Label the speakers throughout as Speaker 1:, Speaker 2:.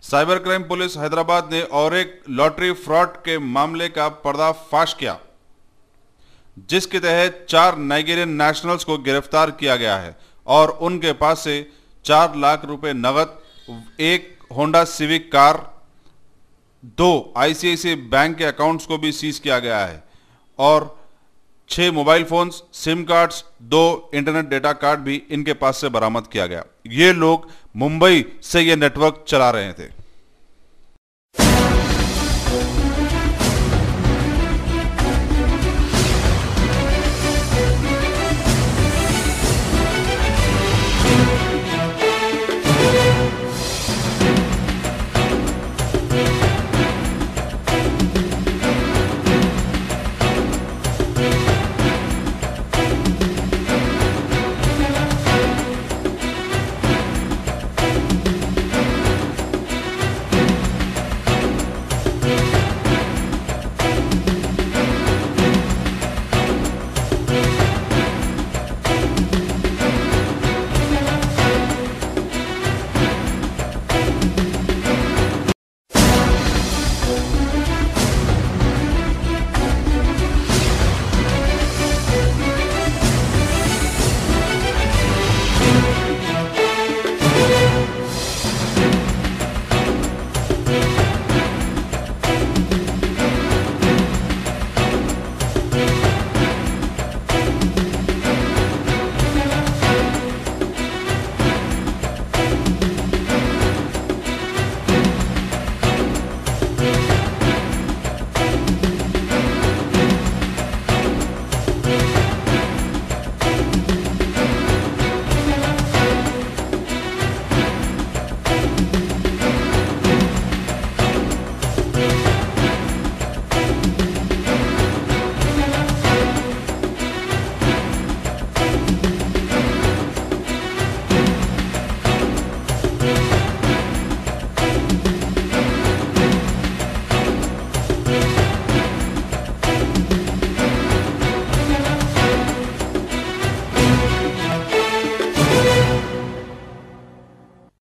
Speaker 1: Cyber crime police Hyderabad ने और एक लॉटरी फ्रॉड के मामले का पर्दाफाश किया, जिसके तहत 4 नाइजीरियन नेशनल्स को गिरफ्तार किया गया है और उनके पास से 4 लाख रुपए नगद, एक Honda civic car, 2 ICICI bank के अकाउंट्स को भी सीज किया गया है और 6 mobile phones, SIM cards, 2 internet data card भी इनके पास से बरामद किया गया। ये लोग मुंबई से ये नेटवर्क चला रहे थे।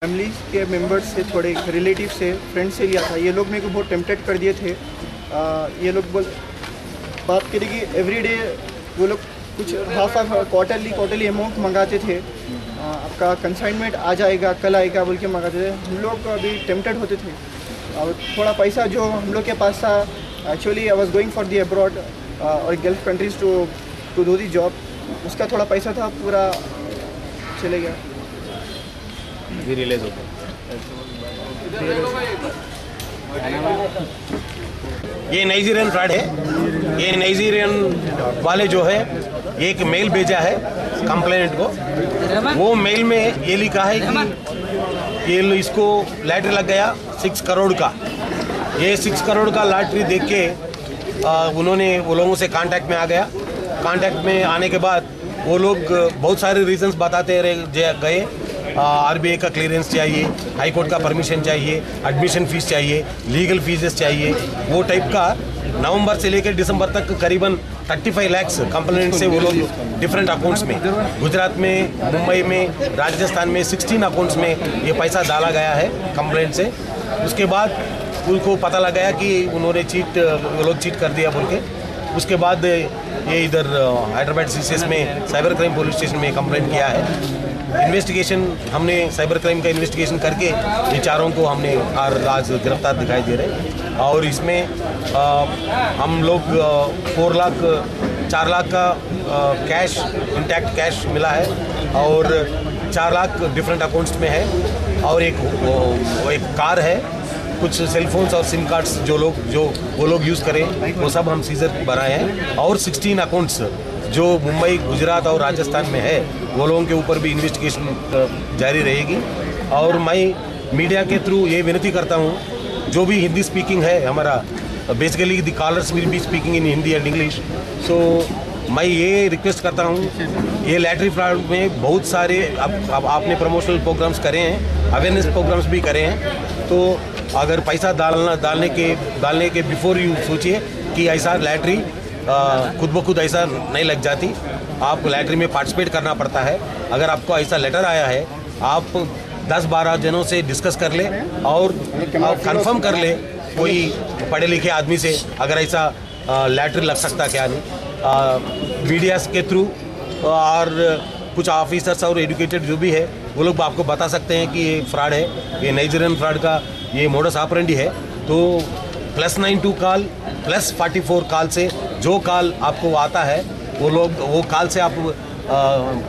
Speaker 2: फैमिली के मेंबर्स से, थोड़े रिलेटिव से, फ्रेंड से लिया था। ये लोग मेरे को बहुत टेम्पटेड कर दिए थे। ये लोग बात करें कि एवरीडे वो लोग कुछ हाफ क्वार्टरली अमाउंट मंगाते थे। आपका कंसाइनमेंट आ जाएगा, कल आएगा बोल के मंगाते थे। हम लोग अभी टेम्पटेड होते थे और थोड़ा पैसा जो हम लोग के पास था, actually I was going for the abroad और gulf countries to do the job. उसका थोड़ा पैसा था, पूरा चले गया।
Speaker 3: रिलीज होता ये नाइजीरियन फ्रॉड है। ये नाइजीरियन वाले जो है एक मेल भेजा है कंप्लेनेंट को। वो मेल में ये लिखा है कि ये इसको लॉटरी लग गया 6 करोड़ का। ये 6 करोड़ का लॉटरी देख के उन्होंने वो लोगों से कांटेक्ट में आ गया। कांटेक्ट में आने के बाद वो लोग बहुत सारे रीजंस बताते गए। आरबीआई का क्लियरेंस चाहिए, हाई कोर्ट का परमिशन चाहिए, एडमिशन फीस चाहिए, लीगल फीसेस चाहिए। वो टाइप का नवंबर से लेकर दिसंबर तक करीबन 35 लाख कंप्लेंट से वो लोग डिफरेंट अकाउंट्स में, गुजरात में, मुंबई में, राजस्थान में 16 अकाउंट्स में ये पैसा डाला गया है कंप्लेंट से। उसके बाद उनको पता लगा कि उन्होंने वो लोग चीट कर दिया बोल के। उसके बाद ये इधर हैदराबाद सीसीएस में साइबर क्राइम पुलिस स्टेशन में कंप्लेंट किया है। इन्वेस्टिगेशन हमने साइबर क्राइम का इन्वेस्टिगेशन करके ये चारों को हमने आज गिरफ्तार दिखाई दे रहे हैं। और इसमें हम लोग 4 लाख का कैश, इंटैक्ट कैश मिला है और 4 लाख डिफरेंट अकाउंट्स में है और एक कार है, कुछ सेलफोन्स और सिम कार्ड्स जो वो लोग यूज़ करें वो सब हम सीजर बनाए हैं। और 16 अकाउंट्स जो मुंबई, गुजरात और राजस्थान में है वो लोगों के ऊपर भी इन्वेस्टिगेशन जारी रहेगी। और मैं मीडिया के थ्रू ये विनती करता हूँ, जो भी हिंदी स्पीकिंग है हमारा, basically the callers will be speaking in Hindi and English. So मैं ये रिक्वेस्ट करता हूँ, ये लॉटरी फ्रॉड में बहुत सारे अब आपने प्रमोशनल प्रोग्राम्स करे हैं, अवेयरनेस प्रोग्राम्स भी करे हैं। तो अगर पैसा डालने के बिफोर यू सोचिए कि ऐसा लॉटरी खुद ब खुद ऐसा नहीं लग जाती। आपको लॉटरी में पार्टिसिपेट करना पड़ता है। अगर आपको ऐसा लेटर आया है, आप 10-12 जनों से डिस्कस कर ले और कंफर्म कर ले कोई पढ़े लिखे आदमी से अगर ऐसा लैटर लग सकता क्या नहीं, मीडिया के थ्रू और कुछ ऑफिसर्स और एजुकेटेड जो भी है वो लोग आपको बता सकते हैं कि ये फ्रॉड है, ये नाइजीरियन फ्रॉड का ये मोडस ऑपरेंडी है। तो +92 कॉल +44 कॉल से जो कॉल आपको आता है वो कॉल से आप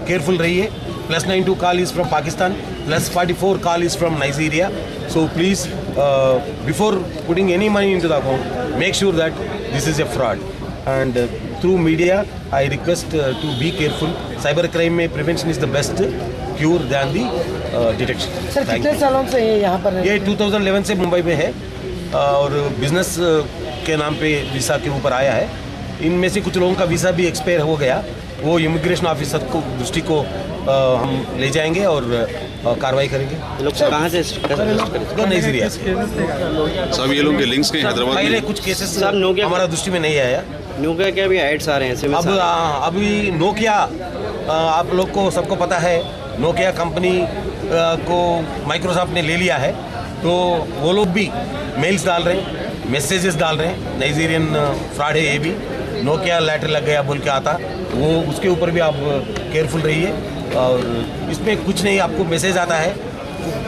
Speaker 3: केयरफुल रहिए। +92 call is from Pakistan, +44 call is from Nigeria. So please, before putting any money into the account, make sure that this is a fraud. And through media, I request to be careful. Cybercrime में prevention is the best cure than the detection.
Speaker 4: Sir कितने सालों से ये यहाँ पर
Speaker 3: ये 2011 से मुंबई में है और बिजनेस के नाम पे वीज़ा के ऊपर आया है। इनमें से कुछ लोगों का वीज़ा भी एक्सपायर हो गया, वो इमिग्रेशन ऑफिसर को दृष्टि को हम ले जाएंगे और कार्रवाई करेंगे।
Speaker 5: लोग कहाँ से
Speaker 3: नाइजीरिया से।
Speaker 1: सब ये लोग के लिंक्स के हैदराबाद
Speaker 3: पहले
Speaker 1: में
Speaker 3: कुछ केसेस
Speaker 5: साहब नोकिया
Speaker 3: हमारा दृष्टि में नहीं आया।
Speaker 5: नोकिया के अभी एड्स आ रहे हैं SMS
Speaker 3: अभी नोकिया आप लोग को सबको पता है, नोकिया कंपनी को माइक्रोसॉफ्ट ने ले लिया है, तो वो लोग भी मेल्स डाल रहे हैं, मैसेजेस डाल रहे हैं। नाइजीरियन फ्रॉड है ये भी, नोकिया लैटर लग गया बोल के आता, वो उसके ऊपर भी आप केयरफुल रहिए। और इसमें कुछ नहीं, आपको मैसेज आता है,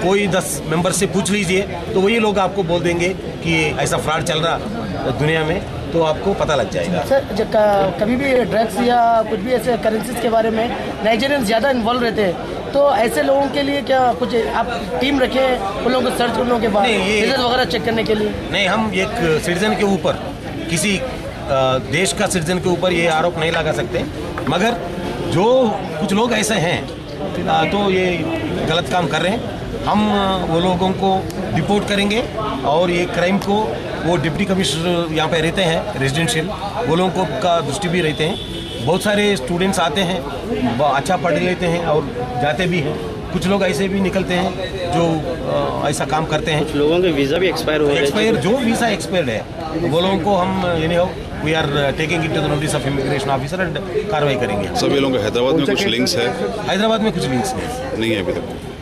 Speaker 3: कोई 10 मेंबर से पूछ लीजिए तो वही लोग आपको बोल देंगे कि ऐसा फ्रॉड चल रहा दुनिया में, तो आपको पता लग जाएगा।
Speaker 4: सर कभी भी ड्रग्स या कुछ भी ऐसे करेंसीज के बारे में नाइजीरियन ज़्यादा इन्वॉल्व रहते हैं, तो ऐसे लोगों के लिए क्या कुछ आप टीम रखें उन लोगों को सर्च करने के बाद बिजनेस वगैरह चेक करने के लिए?
Speaker 3: नहीं, हम एक सिटीजन के ऊपर, किसी देश का सिटीजन के ऊपर ये आरोप नहीं लगा सकते, मगर जो कुछ लोग ऐसे हैं तो ये गलत काम कर रहे हैं, हम वो लोगों को रिपोर्ट करेंगे और ये क्राइम को वो डिप्टी कमिश्नर यहाँ पे रहते हैं रेजिडेंशियल, वो लोगों को का दृष्टि भी रहते हैं। बहुत सारे स्टूडेंट्स आते हैं, अच्छा पढ़ लेते हैं और जाते भी हैं। कुछ लोग ऐसे भी निकलते हैं जो ऐसा काम करते हैं।
Speaker 5: कुछ लोगों के वीज़ा भी एक्सपायर हो गए।
Speaker 3: जो वीज़ा एक्सपायर्ड है वो लोगों को हम we are taking it to the notice of immigration officer and कार्रवाई करेंगे।
Speaker 1: सब ये लोग हैदराबाद में कुछ लिंक्स है,
Speaker 3: हैदराबाद में कुछ लिंक्स
Speaker 1: नहीं है अभी तक।